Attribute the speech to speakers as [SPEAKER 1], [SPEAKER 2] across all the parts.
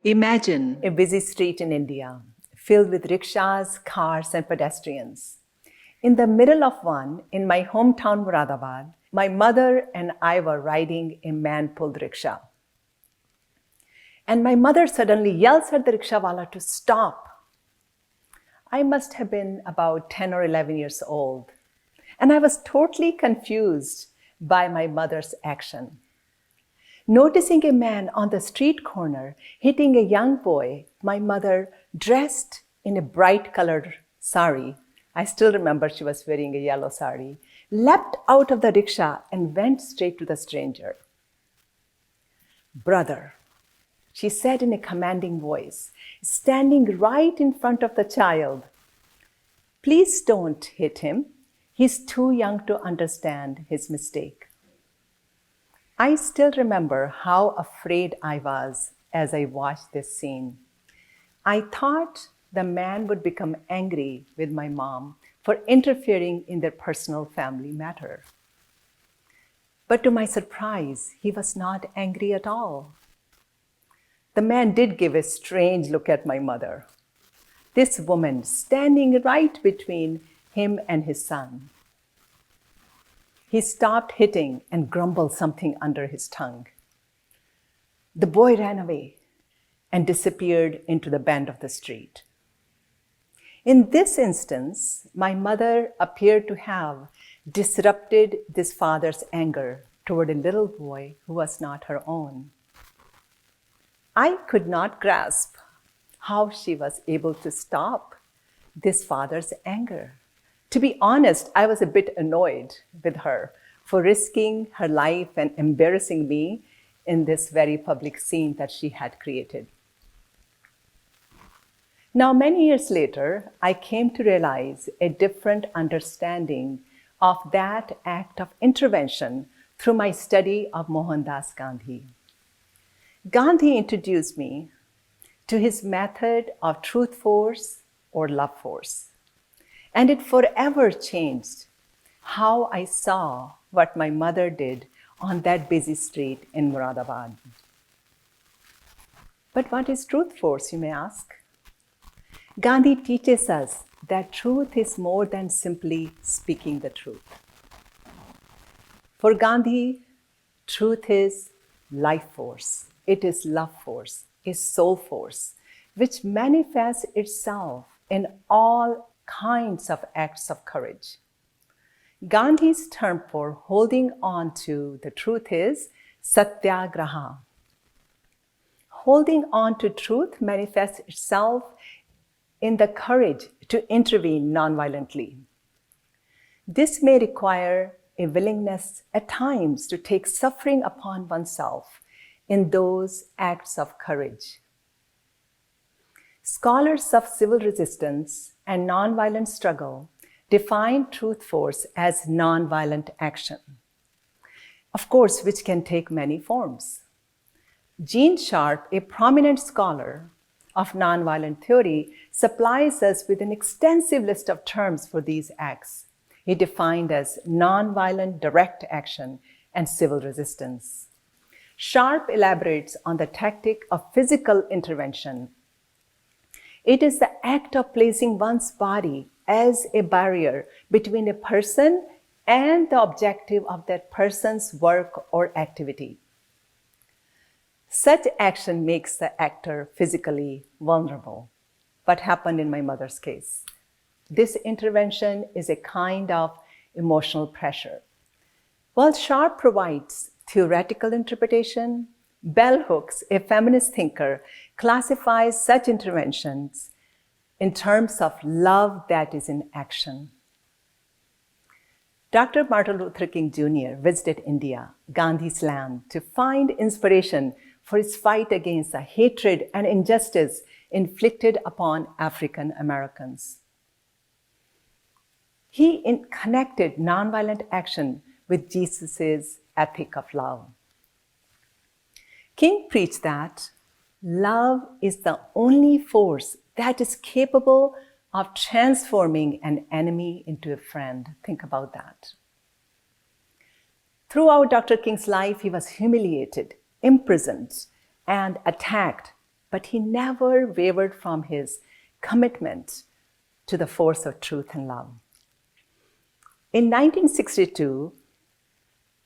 [SPEAKER 1] Imagine
[SPEAKER 2] a busy street in India, filled with rickshaws, cars, and pedestrians. In the middle of one, in my hometown Moradabad, my mother and I were riding a man-pulled rickshaw. And my mother suddenly yells at the rickshawala to stop. I must have been about 10 or 11 years old, and I was totally confused by my mother's action. Noticing a man on the street corner hitting a young boy, my mother, dressed in a bright colored sari, I still remember she was wearing a yellow sari, leapt out of the rickshaw and went straight to the stranger. "Brother," she said in a commanding voice, standing right in front of the child, "please don't hit him. He's too young to understand his mistake." I still remember how afraid I was as I watched this scene. I thought the man would become angry with my mom for interfering in their personal family matter. But to my surprise, he was not angry at all. The man did give a strange look at my mother, this woman standing right between him and his son. He stopped hitting and grumbled something under his tongue. The boy ran away and disappeared into the bend of the street. In this instance, my mother appeared to have disrupted this father's anger toward a little boy who was not her own. I could not grasp how she was able to stop this father's anger. To be honest, I was a bit annoyed with her for risking her life and embarrassing me in this very public scene that she had created. Now, many years later, I came to realize a different understanding of that act of intervention through my study of Mohandas Gandhi. Gandhi introduced me to his method of truth force or love force. And it forever changed how I saw what my mother did on that busy street in Moradabad. But what is truth force, you may ask? Gandhi teaches us that truth is more than simply speaking the truth. For Gandhi, truth is life force. It is love force, is soul force, which manifests itself in all kinds of acts of courage. Gandhi's term for holding on to the truth is Satyagraha. Holding on to truth manifests itself in the courage to intervene nonviolently. This may require a willingness at times to take suffering upon oneself in those acts of courage. Scholars of civil resistance and nonviolent struggle define truth force as nonviolent action, of course, which can take many forms. Gene Sharp, a prominent scholar of nonviolent theory, supplies us with an extensive list of terms for these acts. He defined as nonviolent direct action and civil resistance. Sharp elaborates on the tactic of physical intervention. It is the act of placing one's body as a barrier between a person and the objective of that person's work or activity. Such action makes the actor physically vulnerable. What happened in my mother's case? This intervention is a kind of emotional pressure. While Sharp provides theoretical interpretation, Bell Hooks, a feminist thinker, classifies such interventions in terms of love that is in action. Dr. Martin Luther King Jr. visited India, Gandhi's land, to find inspiration for his fight against the hatred and injustice inflicted upon African Americans. He connected nonviolent action with Jesus' ethic of love. King preached that love is the only force that is capable of transforming an enemy into a friend. Think about that. Throughout Dr. King's life, he was humiliated, imprisoned, and attacked but he never wavered from his commitment to the force of truth and love. In 1962,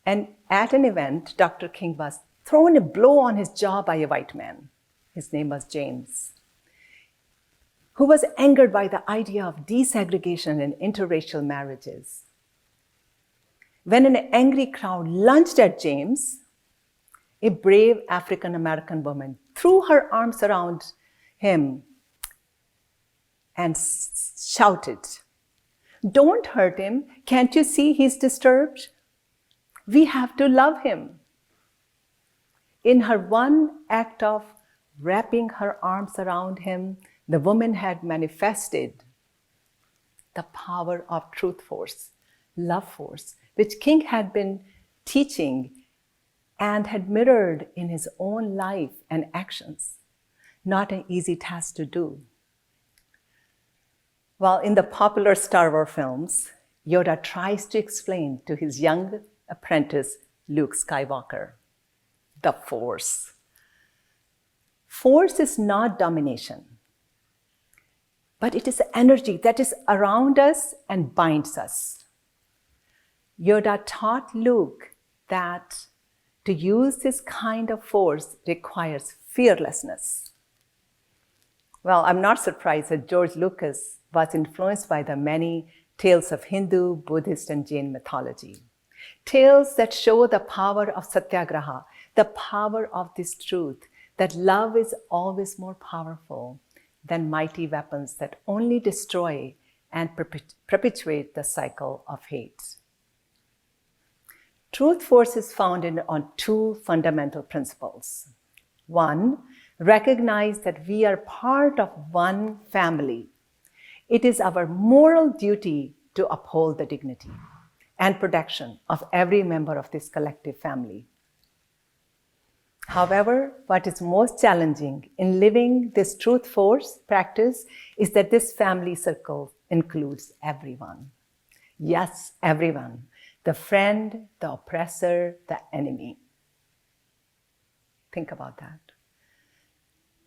[SPEAKER 2] and at an event, Dr. King was thrown a blow on his jaw by a white man. His name was James, who was angered by the idea of desegregation and interracial marriages. When an angry crowd lunged at James, a brave African-American woman threw her arms around him and shouted, "Don't hurt him. Can't you see he's disturbed? We have to love him." In her one act of wrapping her arms around him, the woman had manifested the power of truth force, love force, which King had been teaching and had mirrored in his own life and actions. Not an easy task to do. Well, in the popular Star Wars films, Yoda tries to explain to his young apprentice, Luke Skywalker, the Force. Force is not domination, but it is energy that is around us and binds us. Yoda taught Luke that to use this kind of force requires fearlessness. Well, I'm not surprised that George Lucas was influenced by the many tales of Hindu, Buddhist, and Jain mythology. Tales that show the power of Satyagraha, the power of this truth, that love is always more powerful than mighty weapons that only destroy and perpetuate the cycle of hate. Truth force is founded on two fundamental principles. One, recognize that we are part of one family. It is our moral duty to uphold the dignity and protection of every member of this collective family. However, what is most challenging in living this truth force practice is that this family circle includes everyone. Yes, everyone. The friend, the oppressor, the enemy. Think about that.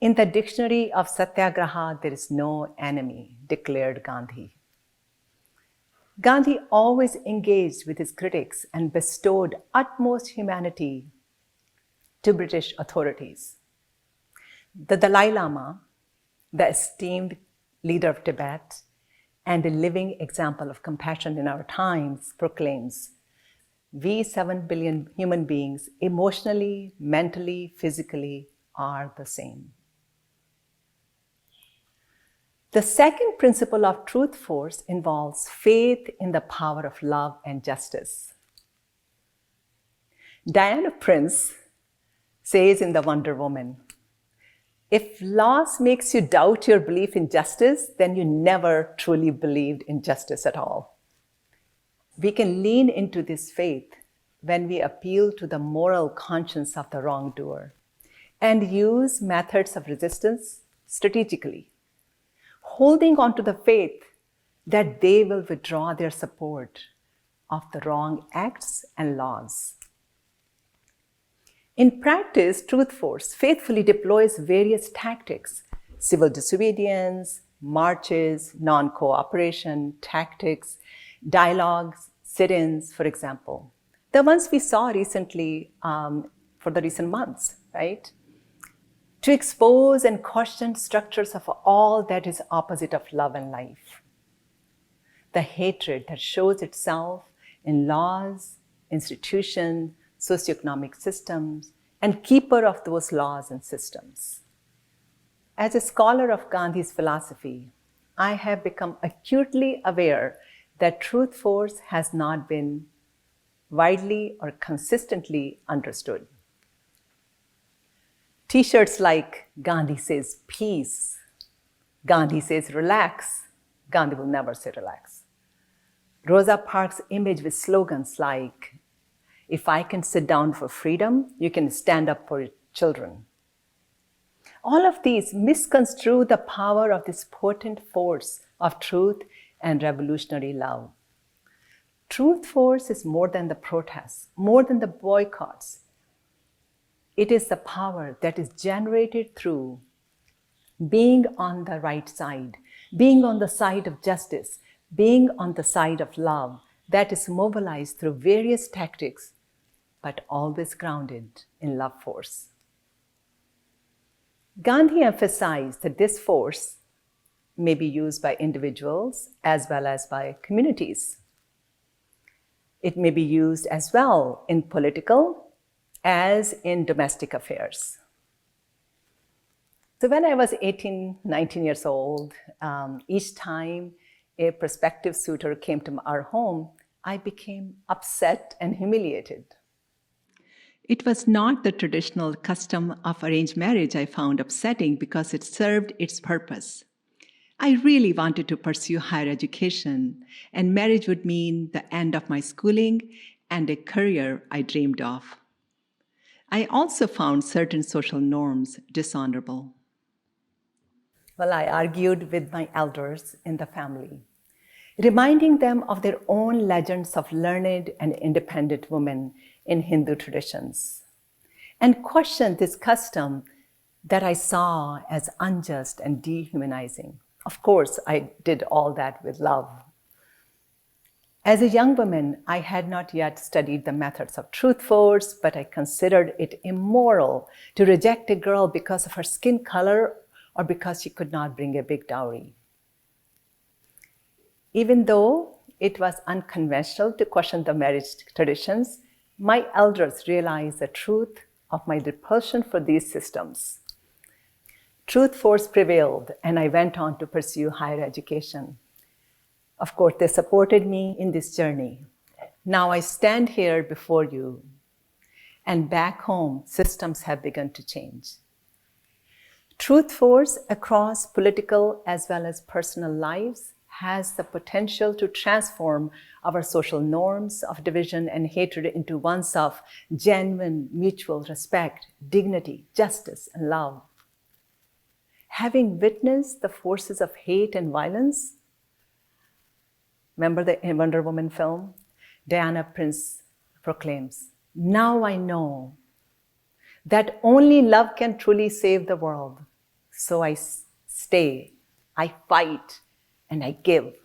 [SPEAKER 2] In the dictionary of Satyagraha, there is no enemy, declared Gandhi. Gandhi always engaged with his critics and bestowed utmost humanity to British authorities. The Dalai Lama, the esteemed leader of Tibet and a living example of compassion in our times, proclaims, "We 7 billion human beings, emotionally, mentally, physically, are the same." The second principle of truth force involves faith in the power of love and justice. Diana Prince says in The Wonder Woman, "If loss makes you doubt your belief in justice, then you never truly believed in justice at all." We can lean into this faith when we appeal to the moral conscience of the wrongdoer and use methods of resistance strategically, holding on to the faith that they will withdraw their support of the wrong acts and laws. In practice, truth force faithfully deploys various tactics: civil disobedience, marches, non-cooperation tactics, dialogues, sit-ins, for example. The ones we saw recently for the recent months, right? To expose and question structures of all that is opposite of love and life. The hatred that shows itself in laws, institutions, socioeconomic systems, and keeper of those laws and systems. As a scholar of Gandhi's philosophy, I have become acutely aware that truth force has not been widely or consistently understood. T-shirts like "Gandhi says peace," "Gandhi says relax," Gandhi will never say relax. Rosa Parks' image with slogans like, "If I can sit down for freedom, you can stand up for your children." All of these misconstrue the power of this potent force of truth and revolutionary love. Truth force is more than the protests, more than the boycotts. It is the power that is generated through being on the right side, being on the side of justice, being on the side of love that is mobilized through various tactics, but always grounded in love force. Gandhi emphasized that this force may be used by individuals as well as by communities. It may be used as well in political as in domestic affairs. So when I was 18, 19 years old, each time a prospective suitor came to our home, I became upset and humiliated. It was not the traditional custom of arranged marriage I found upsetting because it served its purpose. I really wanted to pursue higher education, and marriage would mean the end of my schooling and a career I dreamed of. I also found certain social norms dishonorable. Well, I argued with my elders in the family, reminding them of their own legends of learned and independent women in Hindu traditions, and questioned this custom that I saw as unjust and dehumanizing. Of course, I did all that with love. As a young woman, I had not yet studied the methods of truth force, but I considered it immoral to reject a girl because of her skin color or because she could not bring a big dowry. Even though it was unconventional to question the marriage traditions, my elders realized the truth of my repulsion for these systems. Truth force prevailed, and I went on to pursue higher education. Of course, they supported me in this journey. Now I stand here before you, and back home, systems have begun to change. Truth force across political as well as personal lives has the potential to transform our social norms of division and hatred into ones of genuine mutual respect, dignity, justice, and love. Having witnessed the forces of hate and violence, remember the Wonder Woman film? Diana Prince proclaims, "Now I know that only love can truly save the world. So I stay, I fight, and I give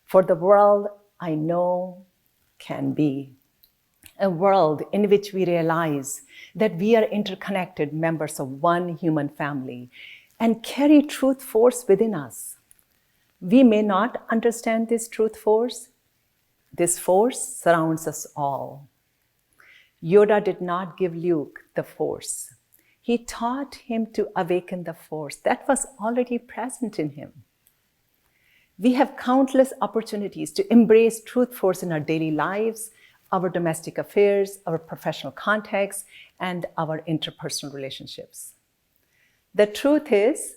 [SPEAKER 2] for the world I know can be. A world in which we realize that we are interconnected members of one human family and carry truth force within us. We may not understand this truth force. This force surrounds us all. Yoda did not give Luke the force. He taught him to awaken the force that was already present in him. We have countless opportunities to embrace truth force in our daily lives, our domestic affairs, our professional contexts, and our interpersonal relationships. The truth is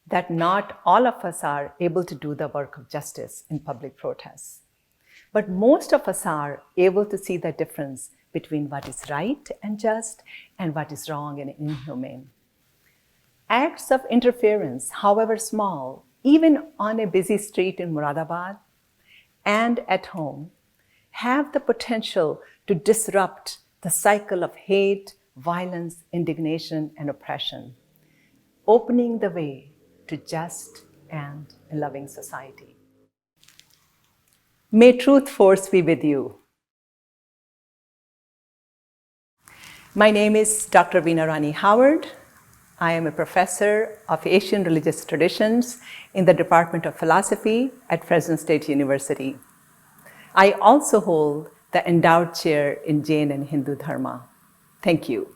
[SPEAKER 2] that not all of us are able to do the work of justice in public protests, but most of us are able to see the difference between what is right and just and what is wrong and inhumane. Acts of interference, however small, even on a busy street in Muradabad and at home, have the potential to disrupt the cycle of hate, violence, indignation, and oppression, opening the way to just and a loving society. May truth force be with you. My name is Dr. Veena Rani Howard. I am a professor of Asian religious traditions in the Department of Philosophy at Fresno State University. I also hold the endowed chair in Jain and Hindu Dharma. Thank you.